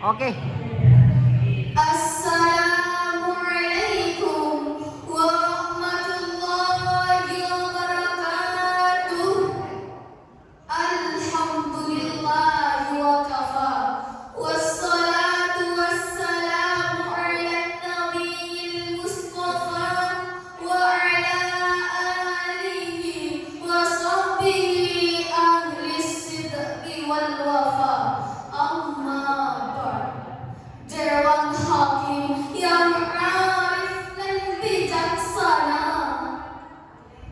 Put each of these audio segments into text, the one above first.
Oke. Assalamualaikum warahmatullahi wabarakatuh. Alhamdulillahi wa kafa. Wassalatu wassalamu ala nabiyil mustafa wa ala alihi wa sahbihi ahli sidqi wal wafa. Amma ba'd. Dewan Hakim yang arif dan bijaksana,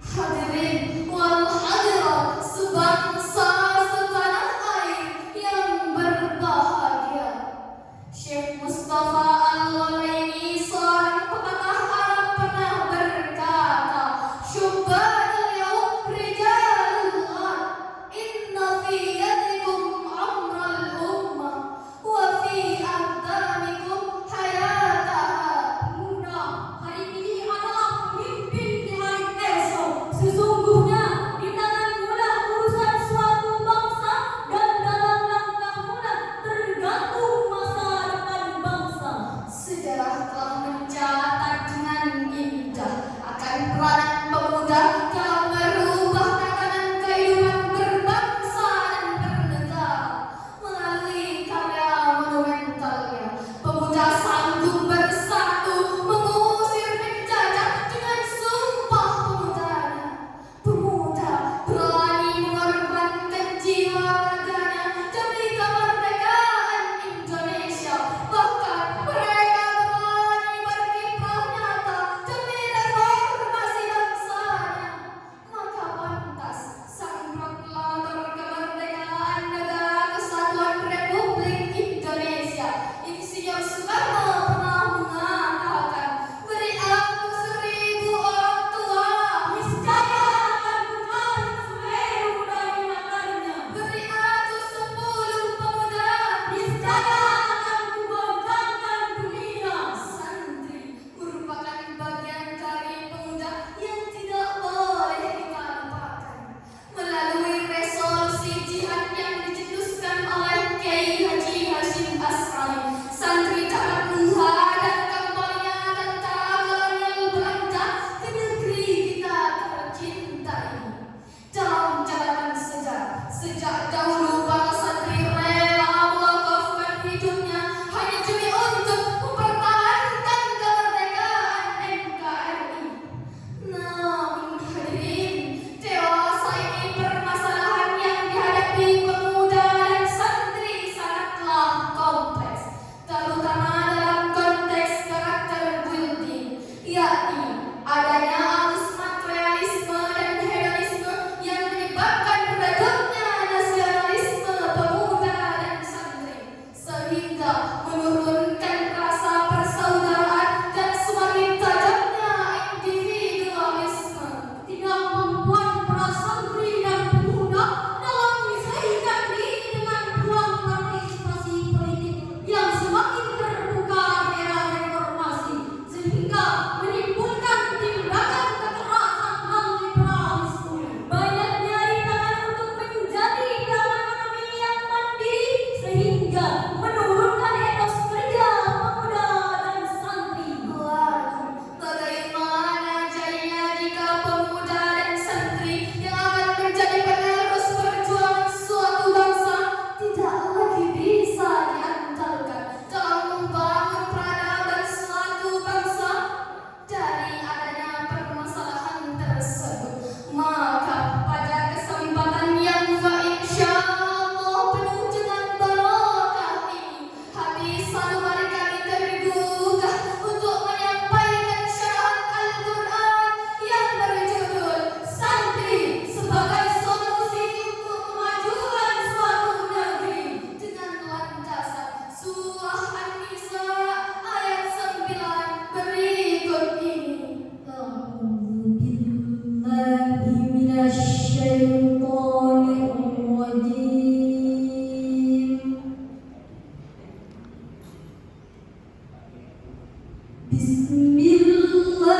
hadirin wal hadirat sebangsa setanah air yang berbahagia. Syekh Mustafa Al-Walaini, seorang pepatah Arab, pernah berkata, "Syubbanul yawm rijalullah, inna fi yadikum amral ummah wa fi abdanikum hayataha." Muda hari ini adalah pemimpin di hari esok. Sesungguhnya di tanganmu lah urusan suatu bangsa, dan dalam langkahmu lah tergantung masa depan bangsa. Sejarah telah mencatat dengan indah akan peranan pemuda dalam merubah tatanan kehidupan berbangsa dan bernegara. Melalui karya monumentalnya, pemuda sanggup bersatu mengusir penjajah dengan sumpah pemudanya. Pemuda berani mengorbankan jiwa raganya demi kemerdekaan Indonesia. Bahkan mereka berani berkiprah nyata demi reformasi bangsanya. Maka pantas sang proklamator kemerdekaan negara kesatuan Republik Indonesia, Insinyur Soekarno, pernah mengatakan, "Beri aku 1000 orang tua, Niscaya akan menarik Semeru dari akarnya. beri aku 10 pemuda, Niscaya akan kugoncangkan dunia. Santri merupakan bagian dari pemuda yang tidak boleh kita lupakan. Melalui resolusi jihad yang dicetuskan oleh Kiai Haji Hasyim Asy'ari, santri dapat menghadap kembalinya tentara kolonial Belanda ke negeri kita tercinta ini. Dalam catatan sejarah, sejak dahulu para santri rela mewakafkan hidupnya hanya demi untuk mempertahankan kemerdekaan NKRI. Namun hadirin, dewasa ini permasalahan yang dihadapi pemuda dan santri sangatlah kompleks, terutama dalam konteks karakter building, yakni adanya arus materialisme dan hedonisme yang menyebabkan redupnya nasionalisme pemuda dan santri, sehingga menurunkan rasa persaudaraan dan semakin tajamnya individualisme. Tidak membuat para santri dan pemuda dalam menyelesaikan diri dengan ruang partisipasi politik yang semakin terbuka di era reformasi, sehingga menimbulkan tindakan kekerasan dan liberalisme. Banyaknya rintangan untuk menjadi dalam ekonomi yang mandiri, sehingga menurunkan etos kerja pemuda dan santri. Lalu, bagaimana jadinya jika pemuda dan santri yang akan menjadi penerus perjuangan suatu bangsa tidak lagi bisa diandalkan dalam membangun peradaban suatu bangsa? Dari adanya permasalahan tersebut, maka pada kesempatan yang insyaallah penuh dengan barokah ini, hati sanubari kami tergugah untuk menyampaikan syarahan Al-Quran yang berjudul "Santri sebagai Solusi untuk Kemajuan Suatu Negeri", dengan landasan Surah An-Nisa ayat 9 berikut ini. Bismillahirrahmanirrahim.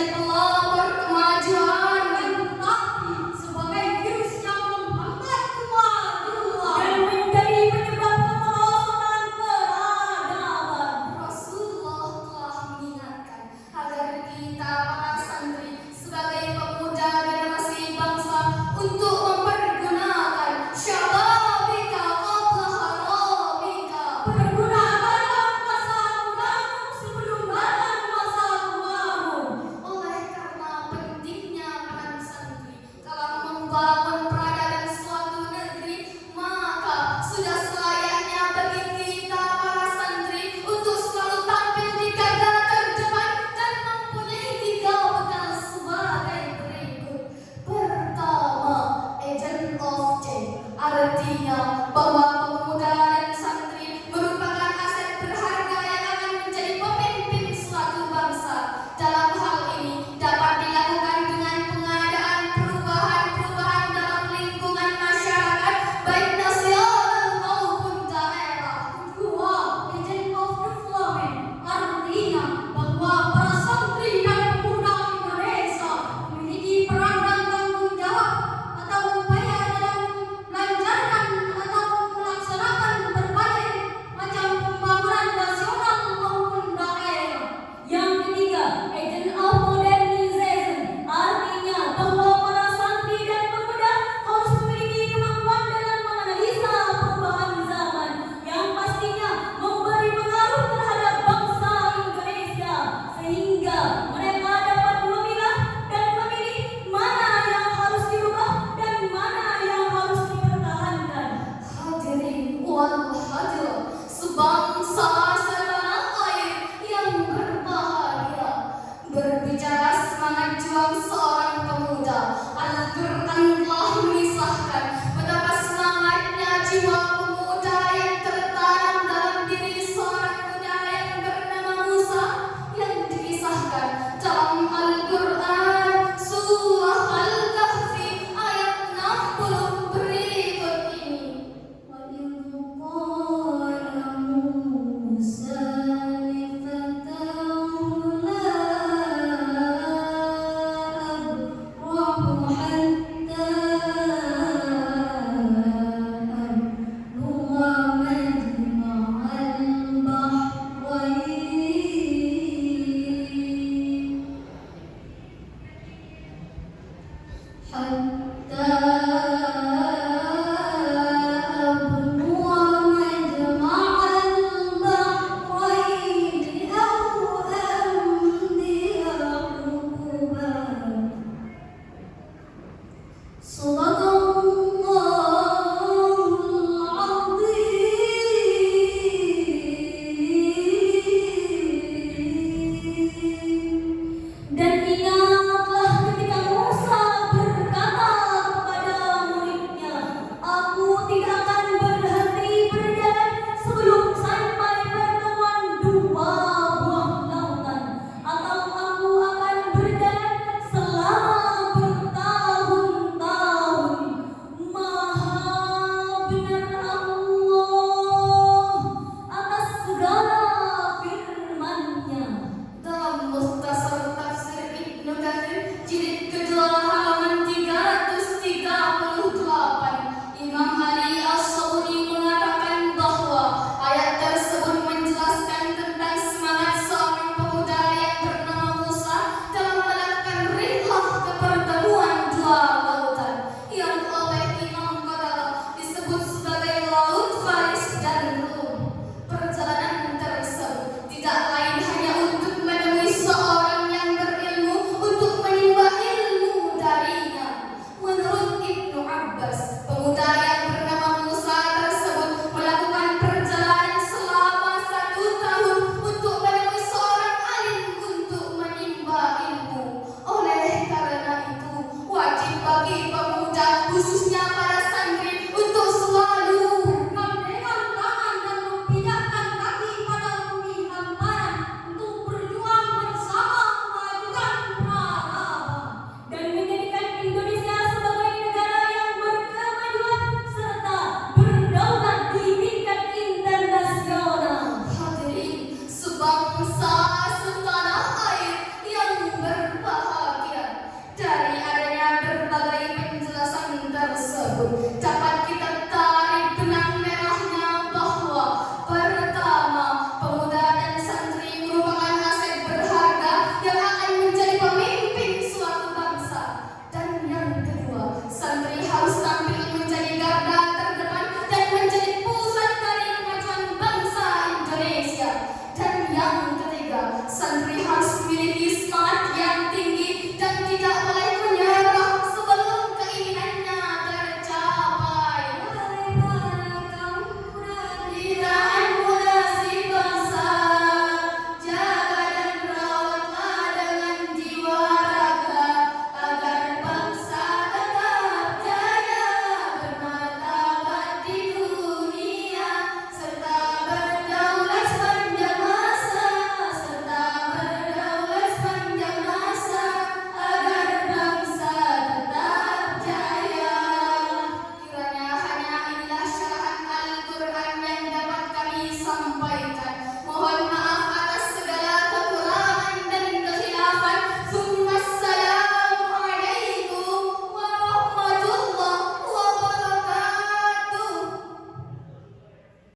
menjadi pelopor kemajuan. Tetapi sebagai virus yang menghambat kemajuan dan menjadi penyebab kemerosotan peradaban. Rasulullah telah mengingatkan agar kita para santri sebagai pemuda generasi bangsa untuk mempergunakan syababika qabla haramika. Pergunakanlah masa mudamu sebelum datang masa tuamu. Oleh karena pentingnya peran santri dalam membangun peradaban suatu negeri, maka sudah selayaknya bagi kita para santri untuk selalu tampil di garda terdepan dan mempunyai 3 bekal sebagai berikut. Pertama, agent of change, artinya bahwa pemuda dan santri merupakan aset berharga yang akan menjadi pemimpin suatu bangsa. Dalam hal ini dapat dilakukan dengan pengadaan perubahan-perubahan dalam lingkungan masyarakat, baik nasional maupun daerah. Kedua, agent of development, artinya bahwa para santri dan pemuda Indonesia memiliki peran dan tanggung jawab atau upaya dalam melancarkan atau melaksanakan berbagai macam pembangunan nasional maupun daerah. Yang ketiga, agent of modernization, artinya bahwa para santri dan pemuda harus memiliki kemampuan dalam menganalisa perubahan zaman yang pastinya memberi pengaruh terhadap bangsa Indonesia, sehingga mereka dapat memilah dan memilih mana yang harus dirubah dan mana yang harus dipertahankan. Hadirin wal hadirat sebangsa setanah air yang berbahagia, berbicara semangat juang seorang pemuda, Al-Quran